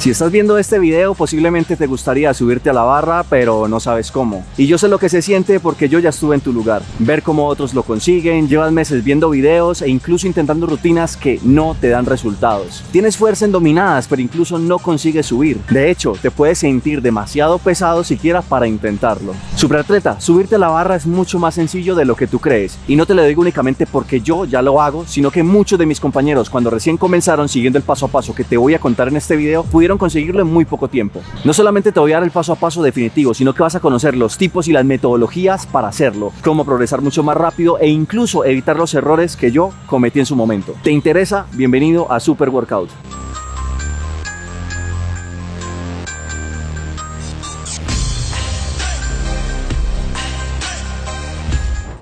Si estás viendo este video, posiblemente te gustaría subirte a la barra, pero no sabes cómo. Y yo sé lo que se siente porque yo ya estuve en tu lugar. Ver cómo otros lo consiguen, llevas meses viendo videos e incluso intentando rutinas que no te dan resultados. Tienes fuerza en dominadas, pero incluso no consigues subir. De hecho, te puedes sentir demasiado pesado siquiera para intentarlo. Superatleta, subirte a la barra es mucho más sencillo de lo que tú crees. Y no te lo digo únicamente porque yo ya lo hago, sino que muchos de mis compañeros, cuando recién comenzaron siguiendo el paso a paso que te voy a contar en este video, pudieron conseguirlo en muy poco tiempo. No solamente te voy a dar el paso a paso definitivo, sino que vas a conocer los tipos y las metodologías para hacerlo, cómo progresar mucho más rápido e incluso evitar los errores que yo cometí en su momento. ¿Te interesa? Bienvenido a Super Workout.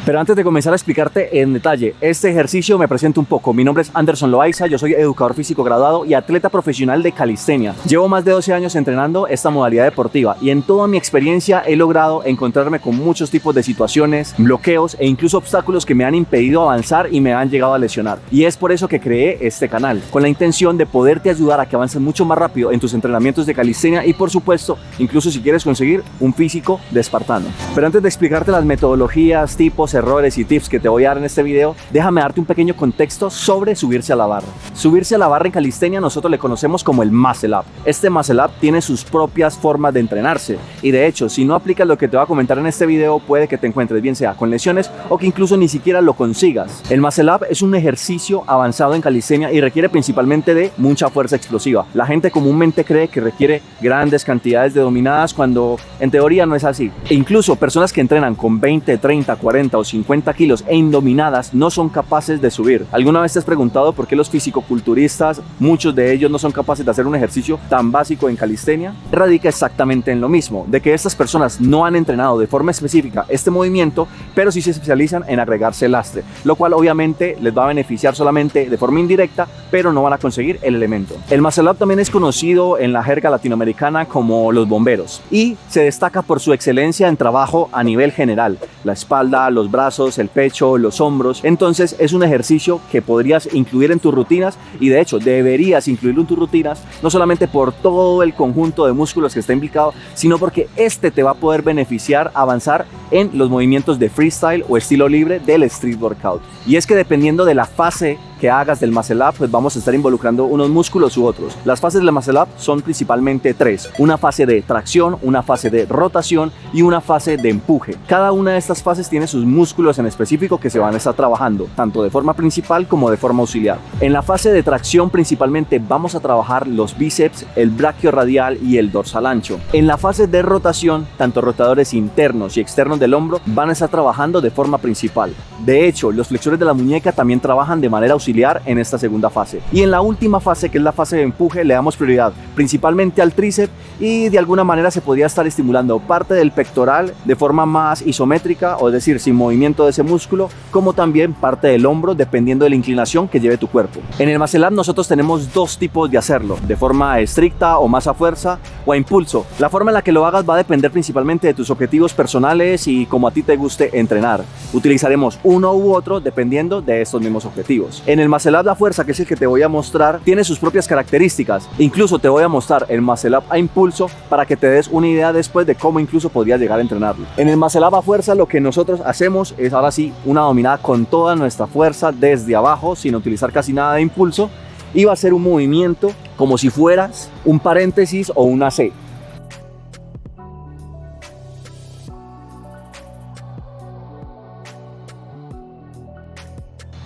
Pero antes de comenzar a explicarte en detalle este ejercicio, me presento un poco. Mi nombre es Anderson Loaiza, yo soy educador físico graduado y atleta profesional de calistenia. Llevo más de 12 años entrenando esta modalidad deportiva y en toda mi experiencia he logrado encontrarme con muchos tipos de situaciones, bloqueos e incluso obstáculos que me han impedido avanzar y me han llegado a lesionar. Y es por eso que creé este canal, con la intención de poderte ayudar a que avances mucho más rápido en tus entrenamientos de calistenia y, por supuesto, incluso si quieres conseguir un físico de espartano. Pero antes de explicarte las metodologías, tipos, errores y tips que te voy a dar en este video, déjame darte un pequeño contexto sobre subirse a la barra. Subirse a la barra en calistenia nosotros le conocemos como el muscle up. Este muscle up tiene sus propias formas de entrenarse y de hecho, si no aplicas lo que te voy a comentar en este video, puede que te encuentres bien sea con lesiones o que incluso ni siquiera lo consigas. El muscle up es un ejercicio avanzado en calistenia y requiere principalmente de mucha fuerza explosiva. La gente comúnmente cree que requiere grandes cantidades de dominadas cuando en teoría no es así. E incluso personas que entrenan con 20, 30, 40 o 50 kilos en dominadas no son capaces de subir. ¿Alguna vez te has preguntado por qué los fisicoculturistas, muchos de ellos no son capaces de hacer un ejercicio tan básico en calistenia? Radica exactamente en lo mismo, de que estas personas no han entrenado de forma específica este movimiento, pero sí se especializan en agregarse lastre, lo cual obviamente les va a beneficiar solamente de forma indirecta, pero no van a conseguir el elemento. El muscle up también es conocido en la jerga latinoamericana como los bomberos y se destaca por su excelencia en trabajo a nivel general, la espalda, los brazos, el pecho, los hombros. Entonces es un ejercicio que podrías incluir en tus rutinas y de hecho deberías incluirlo en tus rutinas, no solamente por todo el conjunto de músculos que está implicado, sino porque este te va a poder beneficiar avanzar en los movimientos de freestyle o estilo libre del street workout. Y es que dependiendo de la fase que hagas del muscle up, pues vamos a estar involucrando unos músculos u otros. Las fases del muscle up son principalmente tres: una fase de tracción, una fase de rotación y una fase de empuje. Cada una de estas fases tiene sus músculos en específico que se van a estar trabajando, tanto de forma principal como de forma auxiliar. En la fase de tracción principalmente vamos a trabajar los bíceps, el brachiorradial y el dorsal ancho. En la fase de rotación, tanto rotadores internos y externos del hombro van a estar trabajando de forma principal. De hecho, los flexores de la muñeca también trabajan de manera auxiliar en esta segunda fase. Y en la última fase, que es la fase de empuje, le damos prioridad principalmente al tríceps y de alguna manera se podría estar estimulando parte del pectoral de forma más isométrica, o es decir, sin movimiento de ese músculo, como también parte del hombro dependiendo de la inclinación que lleve tu cuerpo. En el muscle up nosotros tenemos dos tipos de hacerlo: de forma estricta o más a fuerza, o a impulso. La forma en la que lo hagas va a depender principalmente de tus objetivos personales y como a ti te guste entrenar. Utilizaremos uno u otro dependiendo de estos mismos objetivos. En el muscle up a fuerza, que es el que te voy a mostrar, tiene sus propias características. Incluso te voy a mostrar el muscle up a impulso para que te des una idea después de cómo incluso podrías llegar a entrenarlo. En el muscle up a fuerza lo que nosotros hacemos es ahora sí una dominada con toda nuestra fuerza desde abajo sin utilizar casi nada de impulso, y va a ser un movimiento como si fueras un paréntesis o una C.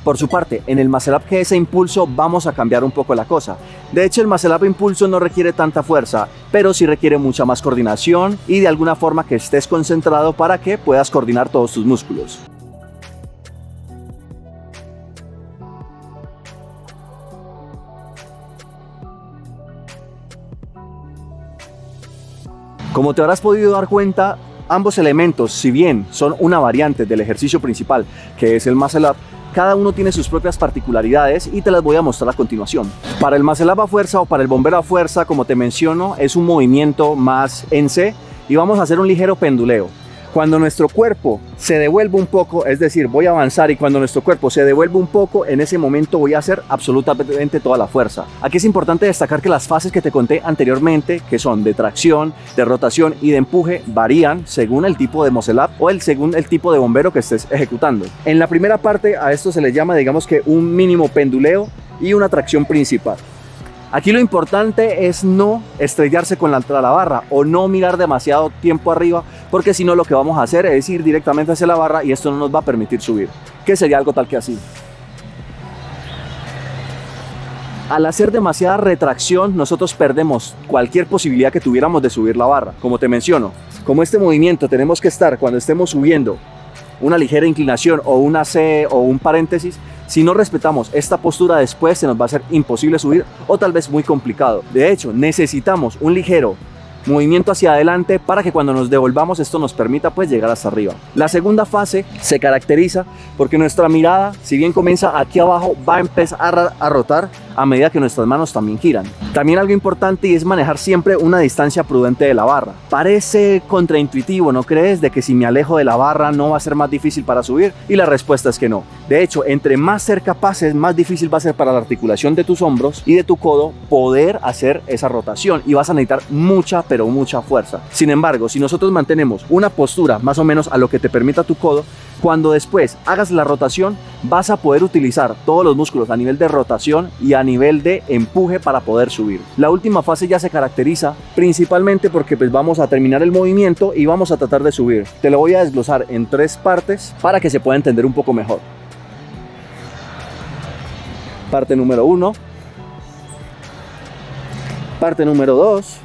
Por su parte, en el muscle up que es a impulso vamos a cambiar un poco la cosa. De hecho, el muscle up a impulso no requiere tanta fuerza, pero sí requiere mucha más coordinación y de alguna forma que estés concentrado para que puedas coordinar todos tus músculos. Como te habrás podido dar cuenta, ambos elementos, si bien son una variante del ejercicio principal, que es el muscle up, cada uno tiene sus propias particularidades y te las voy a mostrar a continuación. Para el muscle up a fuerza o para el bombero a fuerza, como te menciono, es un movimiento más en C y vamos a hacer un ligero penduleo. Cuando nuestro cuerpo se devuelve un poco, es decir, voy a avanzar y cuando nuestro cuerpo se devuelve un poco, en ese momento voy a hacer absolutamente toda la fuerza. Aquí es importante destacar que las fases que te conté anteriormente, que son de tracción, de rotación y de empuje, varían según el tipo de muscle up o según el tipo de bombero que estés ejecutando. En la primera parte a esto se le llama, digamos que un mínimo penduleo y una tracción principal. Aquí lo importante es no estrellarse con la barra o no mirar demasiado tiempo arriba, porque si no lo que vamos a hacer es ir directamente hacia la barra y esto no nos va a permitir subir, que sería algo tal que así. Al hacer demasiada retracción, nosotros perdemos cualquier posibilidad que tuviéramos de subir la barra. Como te menciono, como este movimiento tenemos que estar cuando estemos subiendo una ligera inclinación o una C o un paréntesis, si no respetamos esta postura después se nos va a ser imposible subir o tal vez muy complicado. De hecho, necesitamos un ligero movimiento hacia adelante para que cuando nos devolvamos esto nos permita pues llegar hasta arriba. La segunda fase se caracteriza porque nuestra mirada, si bien comienza aquí abajo, va a empezar a rotar a medida que nuestras manos también giran. También algo importante y es manejar siempre una distancia prudente de la barra. Parece contraintuitivo, ¿no crees? De que si me alejo de la barra no va a ser más difícil para subir, y la respuesta es que no. De hecho, entre más cerca pases, más difícil va a ser para la articulación de tus hombros y de tu codo poder hacer esa rotación y vas a necesitar mucha, pero mucha fuerza. Sin embargo, si nosotros mantenemos una postura más o menos a lo que te permita tu codo, cuando después hagas la rotación vas a poder utilizar todos los músculos a nivel de rotación y a nivel de empuje para poder subir. La última fase ya se caracteriza principalmente porque pues vamos a terminar el movimiento y vamos a tratar de subir. Te lo voy a desglosar en 3 partes para que se pueda entender un poco mejor. Parte número 1, parte número 2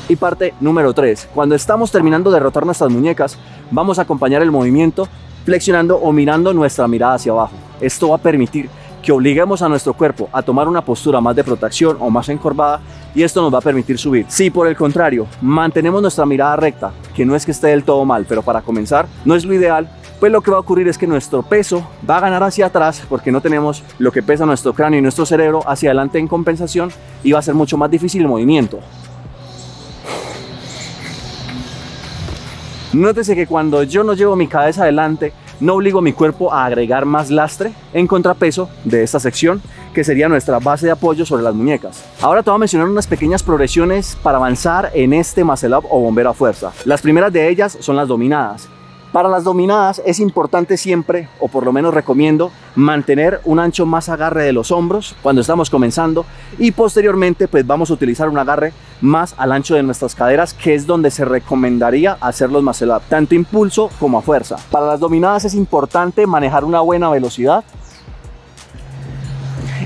y parte número 3. Cuando estamos terminando de rotar nuestras muñecas, vamos a acompañar el movimiento flexionando o mirando nuestra mirada hacia abajo. Esto va a permitir que obliguemos a nuestro cuerpo a tomar una postura más de protección o más encorvada, y esto nos va a permitir subir. Si por el contrario mantenemos nuestra mirada recta, que no es que esté del todo mal, pero para comenzar no es lo ideal, pues lo que va a ocurrir es que nuestro peso va a ganar hacia atrás porque no tenemos lo que pesa nuestro cráneo y nuestro cerebro hacia adelante en compensación, y va a ser mucho más difícil el movimiento. Nótese que cuando yo no llevo mi cabeza adelante, no obligo a mi cuerpo a agregar más lastre en contrapeso de esta sección, que sería nuestra base de apoyo sobre las muñecas. Ahora te voy a mencionar unas pequeñas progresiones para avanzar en este muscle up o bombero a fuerza. Las primeras de ellas son las dominadas. Para las dominadas es importante siempre, o por lo menos recomiendo, mantener un ancho más agarre de los hombros cuando estamos comenzando, y posteriormente pues vamos a utilizar un agarre más al ancho de nuestras caderas, que es donde se recomendaría hacer los muscle up, tanto impulso como a fuerza. Para las dominadas es importante manejar una buena velocidad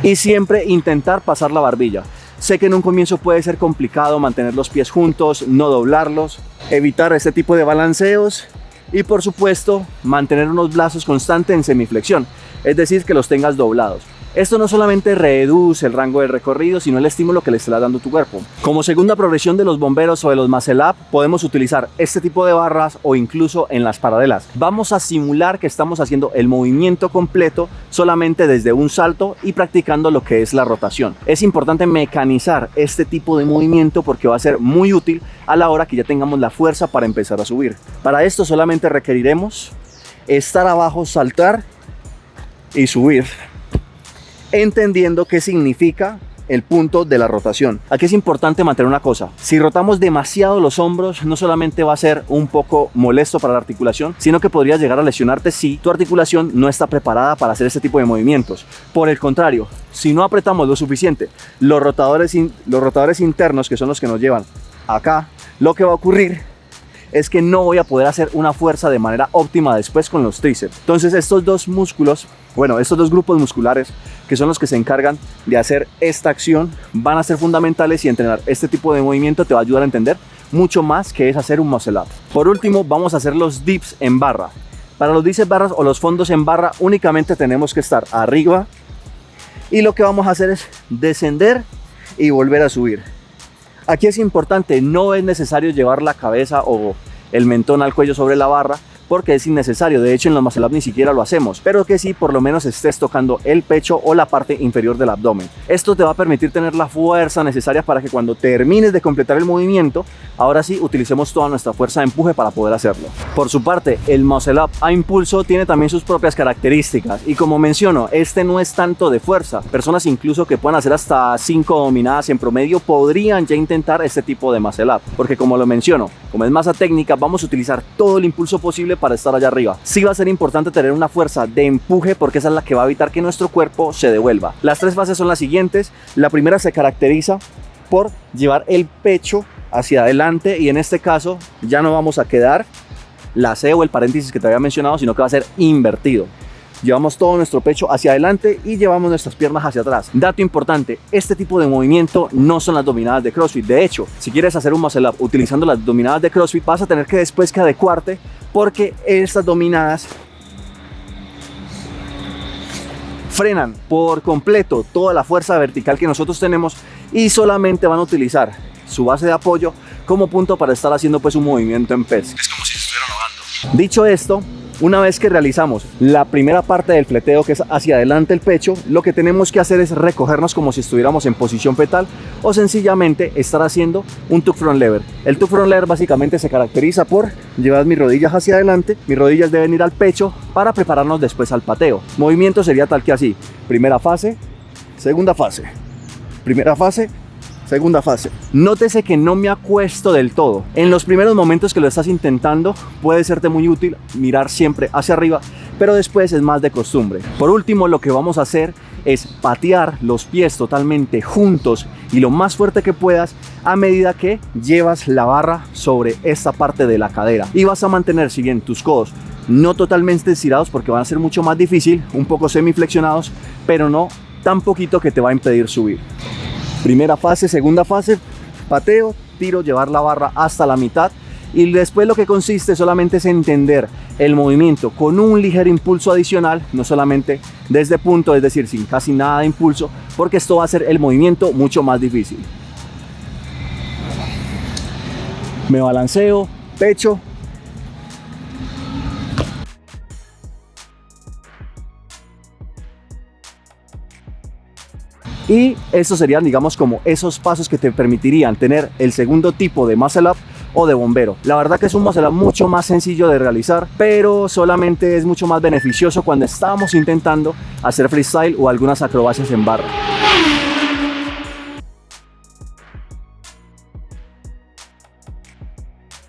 y siempre intentar pasar la barbilla. Sé que en un comienzo puede ser complicado mantener los pies juntos, no doblarlos, evitar este tipo de balanceos y por supuesto mantener unos brazos constantes en semiflexión, es decir, que los tengas doblados. Esto no solamente reduce el rango de recorrido, sino el estímulo que le está dando tu cuerpo. Como segunda progresión de los bomberos o de los muscle up, podemos utilizar este tipo de barras o incluso en las paralelas. Vamos a simular que estamos haciendo el movimiento completo solamente desde un salto y practicando lo que es la rotación. Es importante mecanizar este tipo de movimiento porque va a ser muy útil a la hora que ya tengamos la fuerza para empezar a subir. Para esto solamente requeriremos estar abajo, saltar y subir, entendiendo qué significa el punto de la rotación. Aquí es importante mantener una cosa: si rotamos demasiado los hombros, no solamente va a ser un poco molesto para la articulación, sino que podrías llegar a lesionarte si tu articulación no está preparada para hacer este tipo de movimientos. Por el contrario, si no apretamos lo suficiente los rotadores internos, que son los que nos llevan acá, lo que va a ocurrir es que no voy a poder hacer una fuerza de manera óptima después con los tríceps. Entonces estos dos músculos, estos dos grupos musculares, que son los que se encargan de hacer esta acción, van a ser fundamentales, y entrenar este tipo de movimiento te va a ayudar a entender mucho más que es hacer un muscle up. Por último, vamos a hacer los dips en barra. Para los dips en barras o los fondos en barra únicamente tenemos que estar arriba, y lo que vamos a hacer es descender y volver a subir. Aquí es importante, no es necesario llevar la cabeza o el mentón al cuello sobre la barra, porque es innecesario. De hecho, en los muscle up ni siquiera lo hacemos, pero que sí por lo menos estés tocando el pecho o la parte inferior del abdomen. Esto te va a permitir tener la fuerza necesaria para que cuando termines de completar el movimiento, ahora sí utilicemos toda nuestra fuerza de empuje para poder hacerlo. Por su parte, el muscle up a impulso tiene también sus propias características, y como menciono, este no es tanto de fuerza. Personas incluso que puedan hacer hasta 5 dominadas en promedio podrían ya intentar este tipo de muscle up, porque como lo menciono, como es masa técnica, vamos a utilizar todo el impulso posible para estar allá arriba. Sí va a ser importante tener una fuerza de empuje, porque esa es la que va a evitar que nuestro cuerpo se devuelva. Las 3 fases son las siguientes. La primera se caracteriza por llevar el pecho hacia adelante, y en este caso ya no vamos a quedar la C o el paréntesis que te había mencionado, sino que va a ser invertido. Llevamos todo nuestro pecho hacia adelante y llevamos nuestras piernas hacia atrás. Dato importante, este tipo de movimiento no son las dominadas de CrossFit. De hecho, si quieres hacer un muscle up utilizando las dominadas de CrossFit, vas a tener que después que adecuarte, porque estas dominadas frenan por completo toda la fuerza vertical que nosotros tenemos y solamente van a utilizar su base de apoyo como punto para estar haciendo pues un movimiento en pes. Es como si se estuvieran ahogando. Dicho esto, una vez que realizamos la primera parte del fleteo, que es hacia adelante el pecho, lo que tenemos que hacer es recogernos como si estuviéramos en posición fetal, o sencillamente estar haciendo un tuck front lever. El tuck front lever básicamente se caracteriza por llevar mis rodillas hacia adelante, mis rodillas deben ir al pecho para prepararnos después al pateo. Movimiento sería tal que así: primera fase, segunda fase, primera fase, segunda fase. Nótese que no me acuesto del todo. En los primeros momentos que lo estás intentando puede serte muy útil mirar siempre hacia arriba, pero después es más de costumbre. Por último, lo que vamos a hacer es patear los pies totalmente juntos y lo más fuerte que puedas a medida que llevas la barra sobre esta parte de la cadera, y vas a mantener, si bien tus codos no totalmente estirados porque van a ser mucho más difícil, un poco semiflexionados, pero no tan poquito que te va a impedir subir. Primera fase, segunda fase, pateo, tiro, llevar la barra hasta la mitad, y después lo que consiste solamente es entender el movimiento con un ligero impulso adicional, no solamente desde punto, es decir, sin casi nada de impulso, porque esto va a hacer el movimiento mucho más difícil. Me balanceo, pecho, y estos serían, digamos, como esos pasos que te permitirían tener el segundo tipo de muscle up o de bombero. La verdad que es un muscle up mucho más sencillo de realizar, pero solamente es mucho más beneficioso cuando estamos intentando hacer freestyle o algunas acrobacias en barra.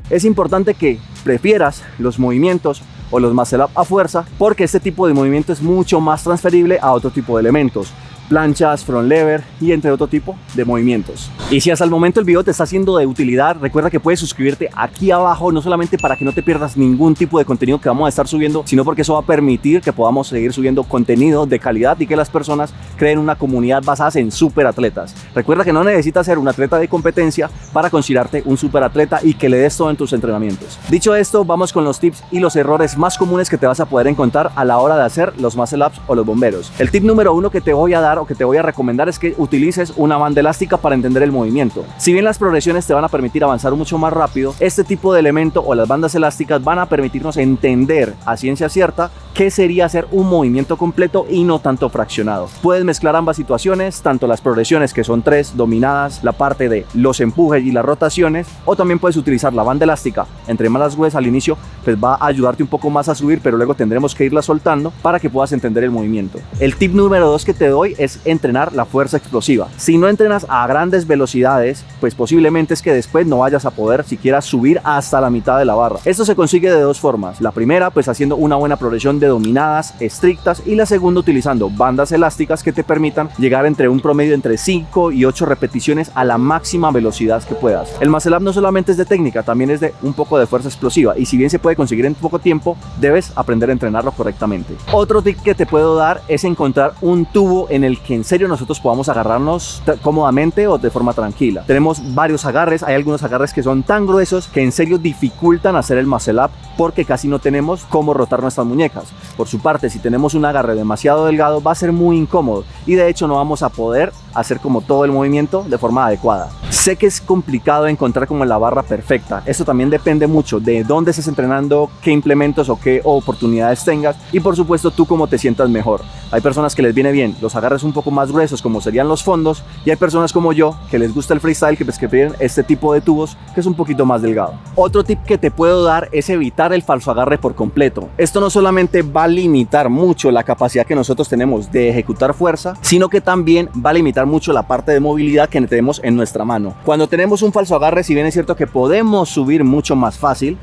Es importante que prefieras los movimientos o los muscle up a fuerza, porque este tipo de movimiento es mucho más transferible a otro tipo de elementos, planchas, front lever y entre otro tipo de movimientos. Y si hasta el momento el video te está siendo de utilidad, recuerda que puedes suscribirte aquí abajo, no solamente para que no te pierdas ningún tipo de contenido que vamos a estar subiendo, sino porque eso va a permitir que podamos seguir subiendo contenido de calidad y que las personas creen una comunidad basada en superatletas. Recuerda que no necesitas ser un atleta de competencia para considerarte un superatleta y que le des todo en tus entrenamientos. Dicho esto, vamos con los tips y los errores más comunes que te vas a poder encontrar a la hora de hacer los muscle ups o los bomberos. El tip número 1 que te voy a dar o que te voy a recomendar es que utilices una banda elástica para entender el movimiento. Si bien las progresiones te van a permitir avanzar mucho más rápido, este tipo de elemento o las bandas elásticas van a permitirnos entender a ciencia cierta qué sería hacer un movimiento completo y no tanto fraccionado. Puedes mezclar ambas situaciones, tanto las progresiones, que son 3 dominadas, la parte de los empujes y las rotaciones, o también puedes utilizar la banda elástica. Entre más las hues al inicio, pues va a ayudarte un poco más a subir, pero luego tendremos que irla soltando para que puedas entender el movimiento. El tip número 2 que te doy es entrenar la fuerza explosiva. Si no entrenas a grandes velocidades, pues posiblemente es que después no vayas a poder siquiera subir hasta la mitad de la barra. Esto se consigue de dos formas. La primera, pues haciendo una buena progresión de dominadas estrictas, y la segunda utilizando bandas elásticas que te permitan llegar entre un promedio entre 5 y 8 repeticiones a la máxima velocidad que puedas. El muscle up no solamente es de técnica, también es de un poco de fuerza explosiva, y si bien se puede conseguir en poco tiempo, debes aprender a entrenarlo correctamente. Otro tip que te puedo dar es encontrar un tubo en el que en serio nosotros podamos agarrarnos cómodamente o de forma tranquila. Tenemos varios agarres, hay algunos agarres que son tan gruesos que en serio dificultan hacer el muscle up porque casi no tenemos cómo rotar nuestras muñecas. Por su parte, si tenemos un agarre demasiado delgado, va a ser muy incómodo y de hecho no vamos a poder hacer como todo el movimiento de forma adecuada. Sé que es complicado encontrar como la barra perfecta. Esto también depende mucho de dónde estés entrenando, qué implementos o qué oportunidades tengas y por supuesto tú cómo te sientas mejor. Hay personas que les viene bien los agarres un poco más gruesos como serían los fondos y hay personas como yo que les gusta el freestyle que prefieren este tipo de tubos que es un poquito más delgado. Otro tip que te puedo dar es evitar el falso agarre por completo. Esto no solamente va a limitar mucho la capacidad que nosotros tenemos de ejecutar fuerza, sino que también va a limitar mucho la parte de movilidad que tenemos en nuestra mano. Cuando tenemos un falso agarre, si bien es cierto que podemos subir mucho más fácil,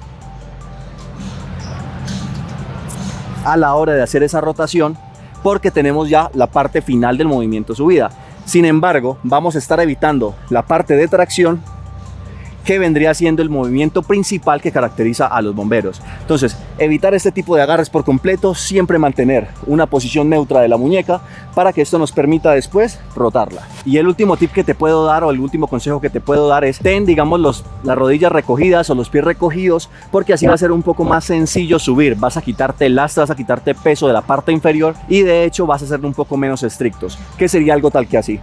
a la hora de hacer esa rotación, porque tenemos ya la parte final del movimiento subida. Sin embargo, vamos a estar evitando la parte de tracción que vendría siendo el movimiento principal que caracteriza a los bomberos. Entonces, evitar este tipo de agarres por completo, siempre mantener una posición neutra de la muñeca para que esto nos permita después rotarla. Y el último tip que te puedo dar o el último consejo que te puedo dar es ten, digamos, las rodillas recogidas o los pies recogidos, porque así va a ser un poco más sencillo subir. Vas a quitarte lastre, vas a quitarte peso de la parte inferior y de hecho vas a ser un poco menos estrictos, que sería algo tal que así.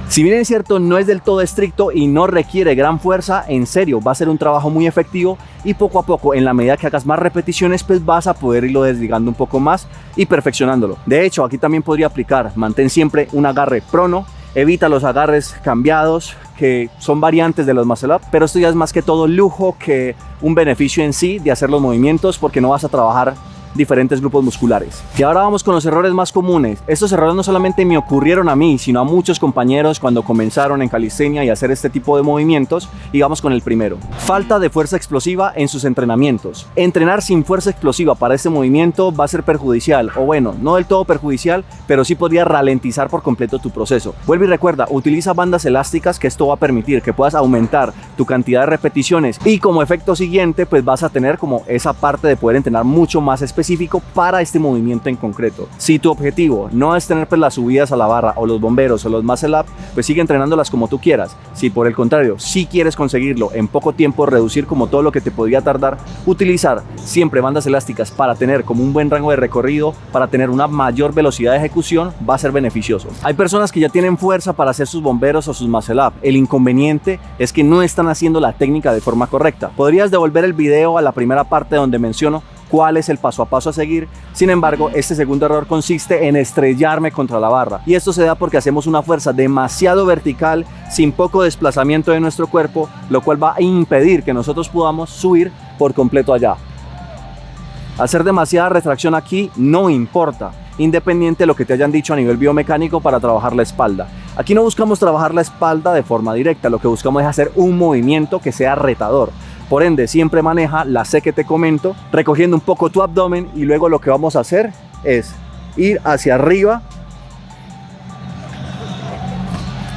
Si bien es cierto, no es del todo estricto y no requiere gran fuerza, en serio, va a ser un trabajo muy efectivo y poco a poco, en la medida que hagas más repeticiones, pues vas a poder irlo desligando un poco más y perfeccionándolo. De hecho, aquí también podría aplicar, mantén siempre un agarre prono, evita los agarres cambiados, que son variantes de los muscle up, pero esto ya es más que todo lujo que un beneficio en sí de hacer los movimientos, porque no vas a trabajar diferentes grupos musculares. Y ahora vamos con los errores más comunes. Estos errores no solamente me ocurrieron a mí, sino a muchos compañeros cuando comenzaron en calistenia y hacer este tipo de movimientos. Y vamos con el primero: falta de fuerza explosiva en sus entrenamientos. Entrenar sin fuerza explosiva para este movimiento va a ser perjudicial, o bueno, no del todo perjudicial, pero sí podría ralentizar por completo tu proceso. Vuelve y recuerda, utiliza bandas elásticas, que esto va a permitir que puedas aumentar tu cantidad de repeticiones y como efecto siguiente pues vas a tener como esa parte de poder entrenar mucho más específico para este movimiento en concreto. Si tu objetivo no es tener pues las subidas a la barra o los bomberos o los muscle up, pues sigue entrenándolas como tú quieras. Si por el contrario, si quieres conseguirlo en poco tiempo, reducir como todo lo que te podría tardar, utilizar siempre bandas elásticas para tener como un buen rango de recorrido, para tener una mayor velocidad de ejecución, va a ser beneficioso. Hay personas que ya tienen fuerza para hacer sus bomberos o sus muscle up. El inconveniente es que no están haciendo la técnica de forma correcta. Podrías devolver el video a la primera parte donde menciono cuál es el paso a paso a seguir. Sin embargo, este segundo error consiste en estrellarme contra la barra, y esto se da porque hacemos una fuerza demasiado vertical sin poco desplazamiento de nuestro cuerpo, lo cual va a impedir que nosotros podamos subir por completo allá. Hacer demasiada retracción aquí no importa, independiente de lo que te hayan dicho a nivel biomecánico para trabajar la espalda. Aquí no buscamos trabajar la espalda de forma directa, lo que buscamos es hacer un movimiento que sea retador. Por ende, siempre maneja la C que te comento, recogiendo un poco tu abdomen, y luego lo que vamos a hacer es ir hacia arriba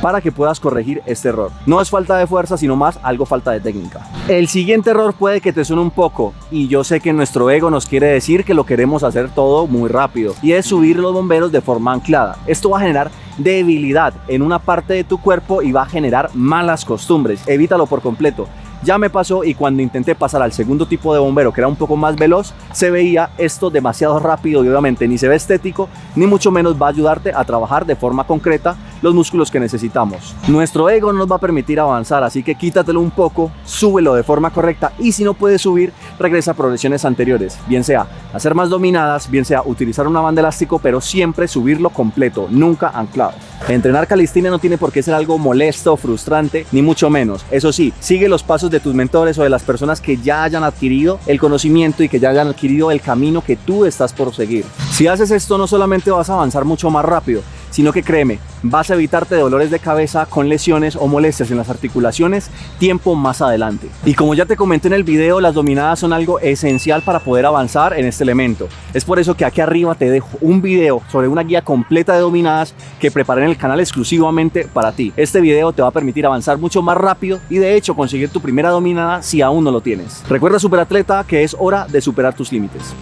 para que puedas corregir este error. No es falta de fuerza, sino más algo falta de técnica. El siguiente error puede que te suene un poco, y yo sé que nuestro ego nos quiere decir que lo queremos hacer todo muy rápido, y es subir los bomberos de forma anclada. Esto va a generar debilidad en una parte de tu cuerpo y va a generar malas costumbres. Evítalo por completo. Ya me pasó, y cuando intenté pasar al segundo tipo de bombero, que era un poco más veloz, se veía esto demasiado rápido y obviamente ni se ve estético, ni mucho menos va a ayudarte a trabajar de forma concreta los músculos que necesitamos. Nuestro ego no nos va a permitir avanzar, así que quítatelo un poco, súbelo de forma correcta, y si no puedes subir, regresa a progresiones anteriores, bien sea hacer más dominadas, bien sea utilizar una banda elástico, pero siempre subirlo completo, nunca anclado. Entrenar calistenia no tiene por qué ser algo molesto, frustrante, ni mucho menos. Eso sí, sigue los pasos de tus mentores o de las personas que ya hayan adquirido el conocimiento y que ya hayan adquirido el camino que tú estás por seguir. Si haces esto, no solamente vas a avanzar mucho más rápido, sino que créeme, vas a evitarte dolores de cabeza con lesiones o molestias en las articulaciones tiempo más adelante. Y como ya te comenté en el video, las dominadas son algo esencial para poder avanzar en este elemento. Es por eso que aquí arriba te dejo un video sobre una guía completa de dominadas que preparé en el canal exclusivamente para ti. Este video te va a permitir avanzar mucho más rápido y de hecho conseguir tu primera dominada si aún no lo tienes. Recuerda, superatleta, que es hora de superar tus límites.